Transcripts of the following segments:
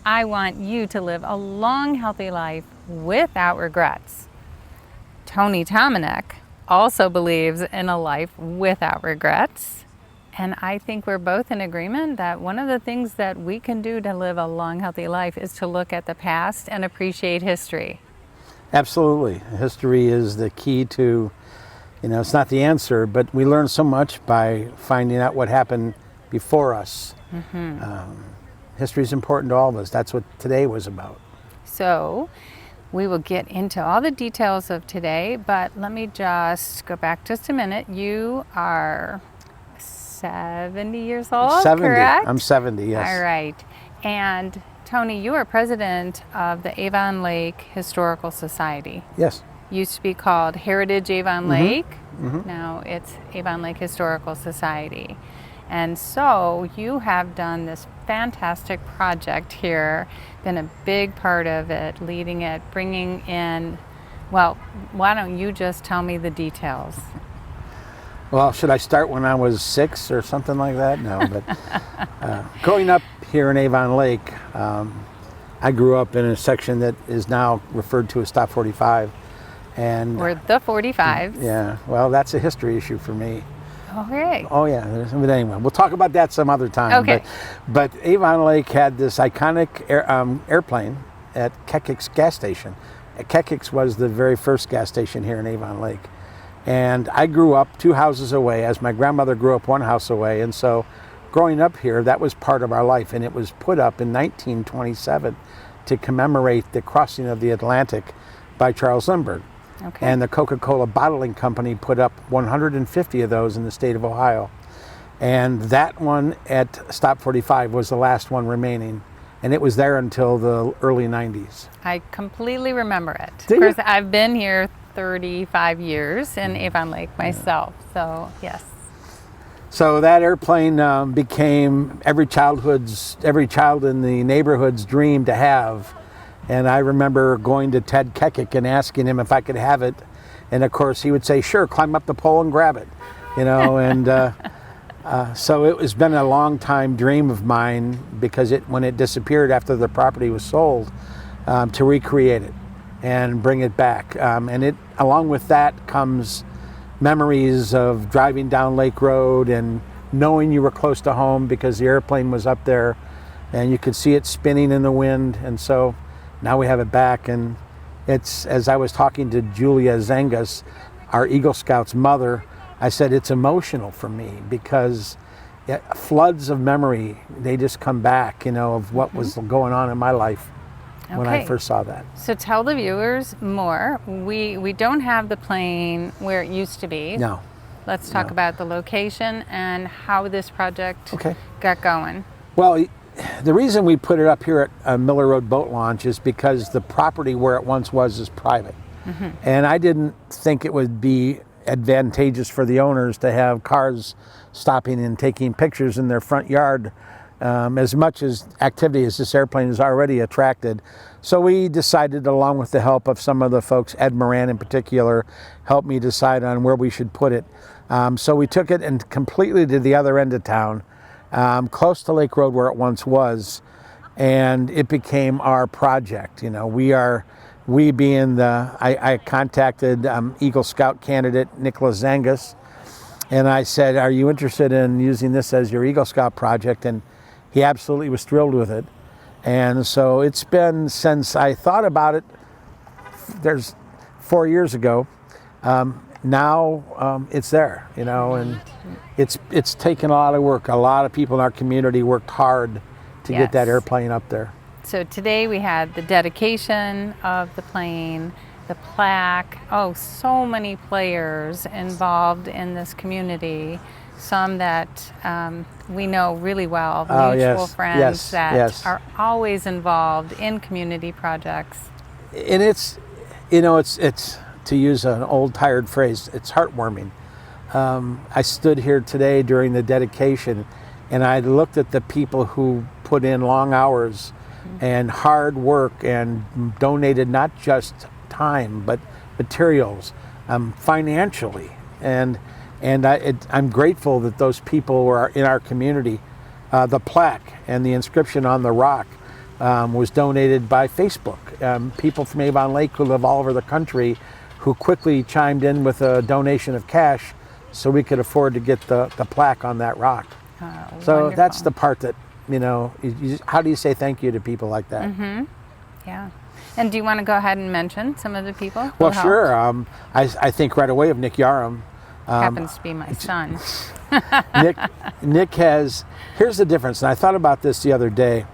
I want you to live a long, healthy life without regrets. Tony Tomanek also believes in a life without regrets. And I think we're both in agreement that one of the things that we can do to live a long, healthy life is to look at the past and appreciate history. Absolutely. History is the key to, it's not the answer, but we learn so much by finding out what happened before us. History is important to all of us. That's what today was about. So we will get into all the details of today, but let me just go back just a minute. You are 70 years old, 70. Correct? I'm 70, yes. All right. And Tony, you are president of the Avon Lake Historical Society. Yes. Used to be called Heritage Avon Lake. Now it's Avon Lake Historical Society. And so you have done this fantastic project here, been a big part of it, leading it, bringing in, well, why don't you just tell me the details? Well, should I start when I was 6 or something like that? No, but growing up here in Avon Lake, I grew up in a section that is now referred to as Stop 45. And Or the 45s. yeah, well, that's a history issue for me. Okay. Oh yeah, but anyway, we'll talk about that some other time. Okay. But Avon Lake had this iconic airplane at Kekik's gas station. Kekik's was the very first gas station here in Avon Lake. And I grew up 2 houses away, as my grandmother grew up 1 house away. And so growing up here, that was part of our life. And it was put up in 1927 to commemorate the crossing of the Atlantic by Charles Lindbergh. Okay. And the Coca-Cola Bottling Company put up 150 of those in the state of Ohio. And that one at Stop 45 was the last one remaining. And it was there until the early 90s. I completely remember it. Did of course, you? I've been here 35 years in Avon Lake myself, so yes. So that airplane became every child in the neighborhood's dream to have. And I remember going to Ted Kekik and asking him if I could have it. And of course he would say, sure, climb up the pole and grab it, and so it has been a long time dream of mine, because when it disappeared after the property was sold, to recreate it and bring it back. And along with that comes memories of driving down Lake Road and knowing you were close to home because the airplane was up there and you could see it spinning in the wind. And so now we have it back, and it's, as I was talking to Julia Zengas, our Eagle Scout's mother, I said it's emotional for me because floods of memory, they just come back, of what was going on in my life when I first saw that. So tell the viewers more. We don't have the plane where it used to be. No. Let's talk about the location and how this project got going. Well, the reason we put it up here at Miller Road Boat Launch is because the property where it once was is private. And I didn't think it would be advantageous for the owners to have cars stopping and taking pictures in their front yard, as much as activity as this airplane has already attracted. So we decided, along with the help of some of the folks, Ed Moran in particular, helped me decide on where we should put it. So we took it and completely to the other end of town, close to Lake Road where it once was, and it became our project. I contacted Eagle Scout candidate Nicholas Zangus, and I said, are you interested in using this as your Eagle Scout project? And he absolutely was thrilled with it. And so it's been, since I thought about it, there's 4 years ago, now it's there, and it's taken a lot of work. A lot of people in our community worked hard to get that airplane up there. So today we had the dedication of the plane, the plaque. Oh, so many players involved in this community. Some that we know really well, mutual friends that are always involved in community projects. And it's to use an old tired phrase, it's heartwarming. I stood here today during the dedication, and I looked at the people who put in long hours and hard work and donated not just time but materials, financially, and I'm grateful that those people were in our community. The plaque and the inscription on the rock was donated by Facebook. People from Avon Lake who live all over the country who quickly chimed in with a donation of cash so we could afford to get the plaque on that rock. So Wonderful. that's the part that, how do you say thank you to people like that? Yeah. And do you want to go ahead and mention some of the people who Well, helped? sure. I think right away of Nick Yarum. Happens to be my son. Nick has, here's the difference, and I thought about this the other day.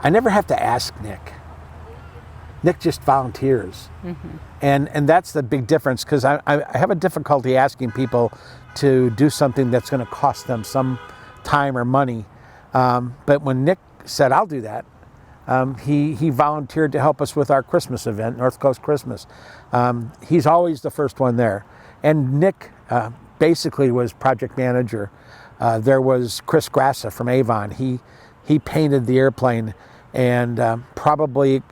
I never have to ask Nick. Nick just volunteers. And that's the big difference, because I have a difficulty asking people to do something that's going to cost them some time or money. But when Nick said, I'll do that, he volunteered to help us with our Christmas event, North Coast Christmas. He's always the first one there. And Nick basically was project manager. There was Chris Grassa from Avon. He painted the airplane, and probably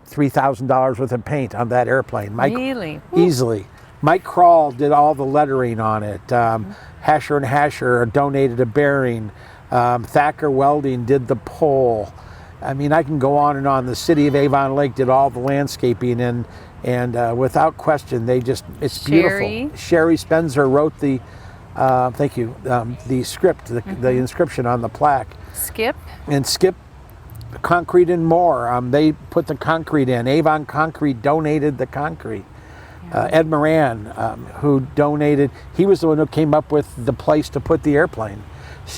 $3,000 worth of paint on that airplane. Really? Easily. Mike Krall did all the lettering on it. Hasher and Hasher donated a bearing. Thacker Welding did the pole. I mean, I can go on and on. The city of Avon Lake did all the landscaping, and without question, it's beautiful. Sherry Spencer wrote the, the script, the inscription on the plaque. Skip? And Skip Concrete and More. They put the concrete in. Avon Concrete donated the concrete. Ed Moran, who donated, he was the one who came up with the place to put the airplane.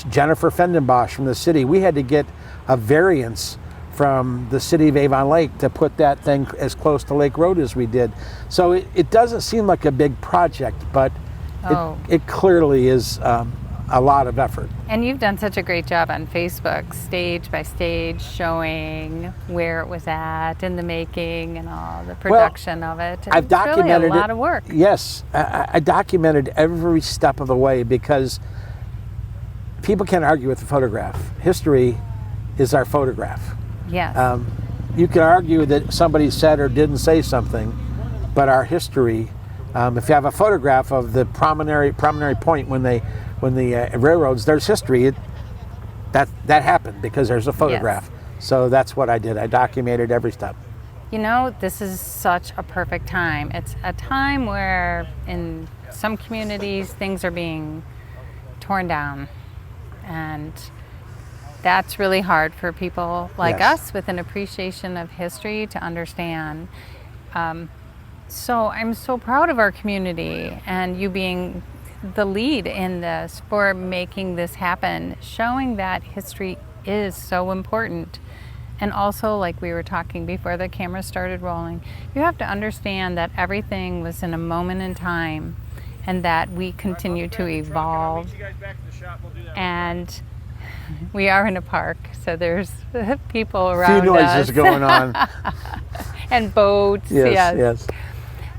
Jennifer Fendenbosch from the city. We had to get a variance from the city of Avon Lake to put that thing as close to Lake Road as we did. So it doesn't seem like a big project, but it clearly is a lot of effort. And you've done such a great job on Facebook, stage by stage, showing where it was at in the making and all the production of it. I've documented really a lot of work. Yes, I documented every step of the way, because people can't argue with the photograph. History is our photograph. Yes. You can argue that somebody said or didn't say something, but our history, if you have a photograph of the primary point when the railroads, there's history. That happened because there's a photograph. Yes. So that's what I did. I documented every step. This is such a perfect time. It's a time where in some communities things are being torn down, and that's really hard for people like us with an appreciation of history to understand. So I'm so proud of our community and you being the lead in this for making this happen, showing that history is so important. And also, like we were talking before the camera started rolling, you have to understand that everything was in a moment in time and that we continue to evolve. And we are in a park, so there's people around us. Few noises going on. And boats, yes.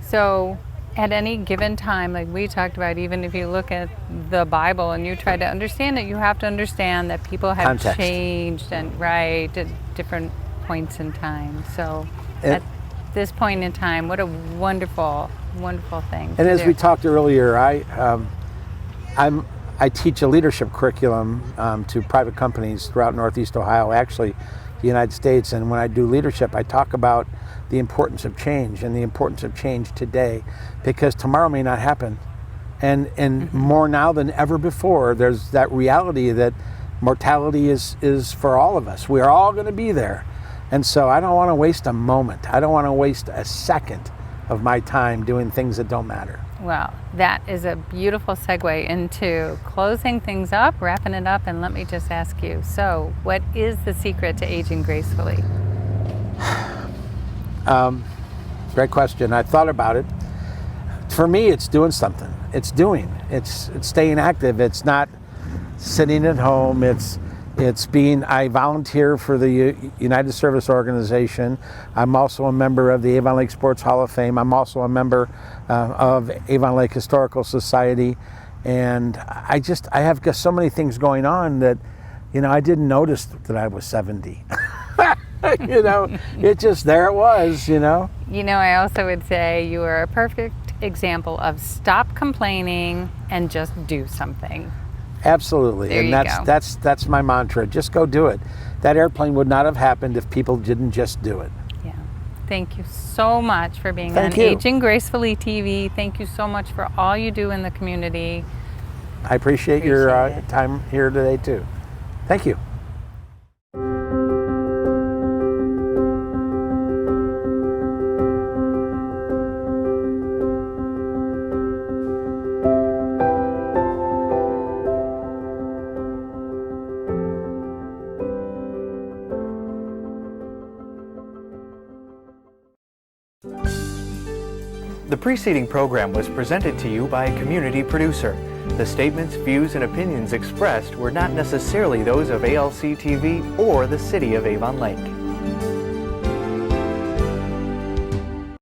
So at any given time, like we talked about, even if you look at the Bible and you try to understand it, you have to understand that people have Context. changed at different points in time. So at this point in time, what a wonderful, wonderful thing. And as we talked earlier, I teach a leadership curriculum to private companies throughout Northeast Ohio, actually the United States. And when I do leadership, I talk about the importance of change and the importance of change today, because tomorrow may not happen. And more now than ever before, there's that reality that mortality is for all of us. We are all going to be there. And so I don't want to waste a moment. I don't want to waste a second of my time doing things that don't matter. Well, that is a beautiful segue into closing things up, wrapping it up, and let me just ask you, so what is the secret to aging gracefully? Great question. I thought about it. For me, it's doing something. It's staying active. It's not sitting at home. I volunteer for the United Service Organization. I'm also a member of the Avon Lake Sports Hall of Fame. I'm also a member of Avon Lake Historical Society. And I have got so many things going on that, I didn't notice that I was 70. It just, there it was, I also would say you are a perfect example of stop complaining and just do something. Absolutely. There And you go. that's my mantra. Just go do it. That airplane would not have happened if people didn't just do it. Yeah. Thank you so much for being Thank on you. Aging Gracefully TV. Thank you so much for all you do in the community. I appreciate your Appreciate it. time here today too. Thank you. The preceding program was presented to you by a community producer. The statements, views, and opinions expressed were not necessarily those of ALC TV or the City of Avon Lake.